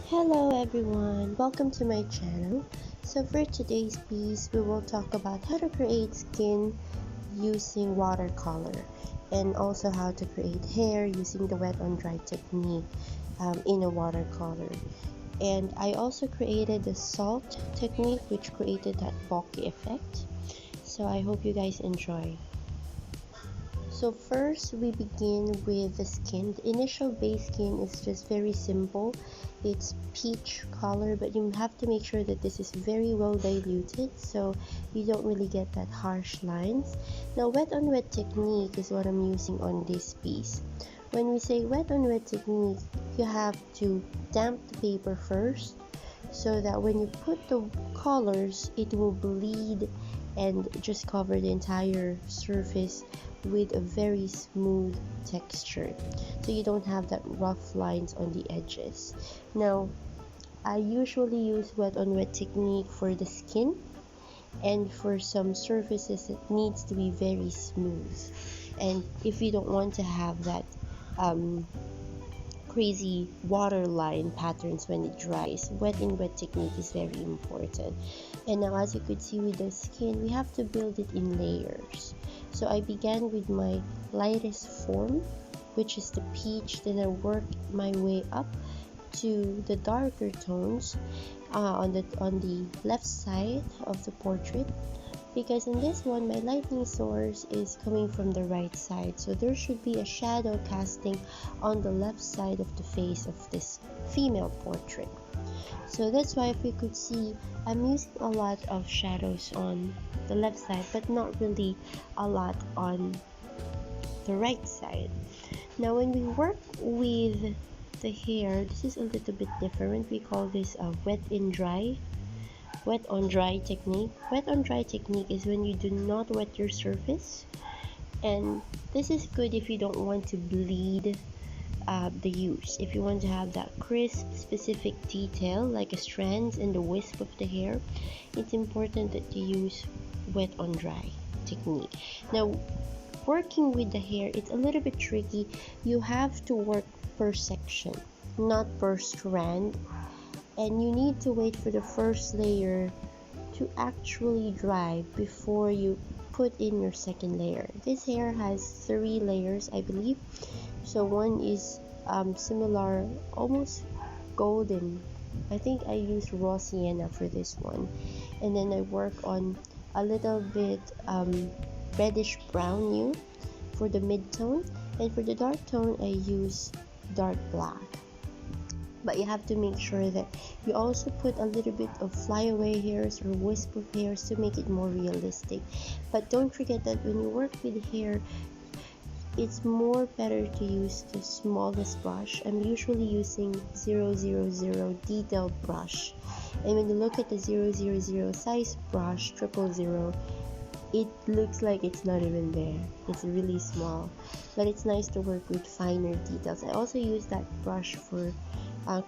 Hello everyone, welcome to my channel. So for today's piece, we will talk about how to create skin using watercolor and also how to create hair using the wet on dry technique in a watercolor. And I also created the salt technique which created that boque effect. So I hope you guys enjoy. So first we begin with the skin. The initial base skin is just very simple. It's peach color, but you have to make sure that this is very well diluted so you don't really get that harsh lines. Now wet on wet technique is what I'm using on this piece. When we say wet on wet technique, you have to damp the paper first so that when you put the colors, it will bleed and just cover the entire surface with a very smooth texture, so you don't have that rough lines on the edges. Now I usually use wet on wet technique for the skin and for some surfaces it needs to be very smooth, and if you don't want to have that crazy waterline patterns when it dries, wet in wet technique is very important. And now as you could see with the skin, we have to build it in layers. So I began with my lightest form, which is the peach, then I worked my way up to the darker tones on the left side of the portrait, because in this one my lighting source is coming from the right side, so there should be a shadow casting on the left side of the face of this female portrait. So that's why, if you could see, I'm using a lot of shadows on the left side but not really a lot on the right side. Now when we work with the hair, this is a little bit different. We call this a wet on dry technique. Wet on dry technique is when you do not wet your surface, and this is good if you don't want to bleed the use. If you want to have that crisp specific detail like a strands and the wisp of the hair, it's important that you use wet on dry technique. Now working with the hair, it's a little bit tricky. You have to work per section, not per strand, and you need to wait for the first layer to actually dry before you put in your second layer. This hair has 3 layers, I believe. So one is similar, almost golden. I think I used raw sienna for this one, and then I work on a little bit reddish brown hue for the mid-tone, and for the dark tone I use dark black. But you have to make sure that you also put a little bit of flyaway hairs or wisp of hairs to make it more realistic. But don't forget that when you work with hair, it's more better to use the smallest brush. I'm usually using 000 detailed brush, and when you look at the 000 size brush 000, it looks like it's not even there. It's really small, but it's nice to work with finer details. I also use that brush for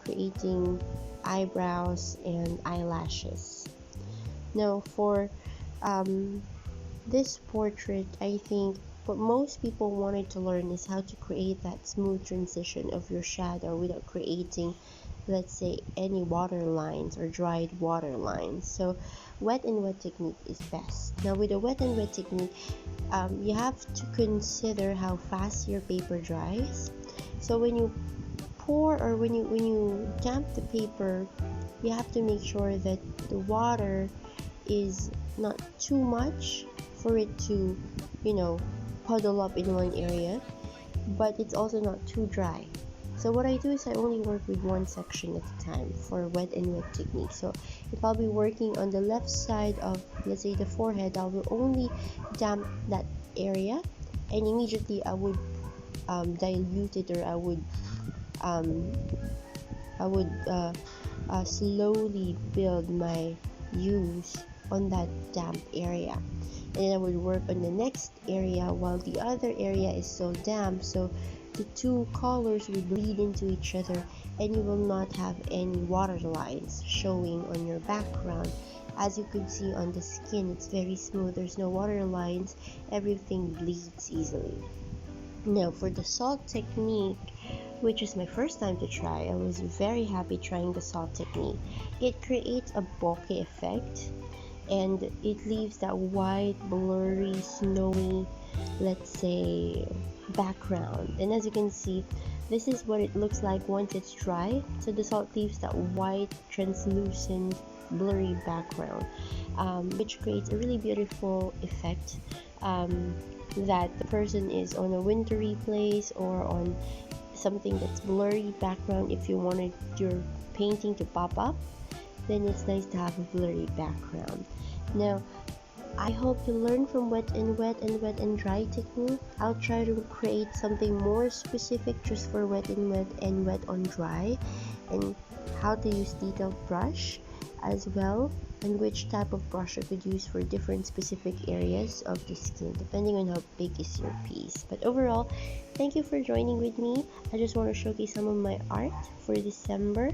creating eyebrows and eyelashes. Now for this portrait, I think what most people wanted to learn is how to create that smooth transition of your shadow without creating, let's say, any water lines or dried water lines. So wet and wet technique is best. Now with the wet and wet technique, you have to consider how fast your paper dries. So when you pour or when you damp the paper, you have to make sure that the water is not too much for it to, puddle up in one area, but it's also not too dry. So what I do is I only work with one section at a time for wet and wet technique. So if I'll be working on the left side of, let's say, the forehead, I will only damp that area, and immediately I would dilute it, or I would slowly build my hues on that damp area, and then I would work on the next area while the other area is still damp, so the two colors will bleed into each other and you will not have any water lines showing on your background. As you can see on the skin, it's very smooth, there's no water lines, everything bleeds easily. Now for the salt technique, which is my first time to try. I was very happy trying the salt technique. It creates a bokeh effect, and it leaves that white, blurry, snowy, let's say, background. And as you can see, this is what it looks like once it's dry. So the salt leaves that white, translucent, blurry background, which creates a really beautiful effect, that the person is on a wintry place or on something that's blurry background. If you wanted your painting to pop up, then it's nice to have a blurry background. Now, I hope you learn from wet and wet and wet and dry technique. I'll try to create something more specific just for wet and wet on dry, and how to use detailed brush as well, and which type of brush I could use for different specific areas of the skin depending on how big is your piece. But overall, thank you for joining with me. I just want to showcase some of my art for December.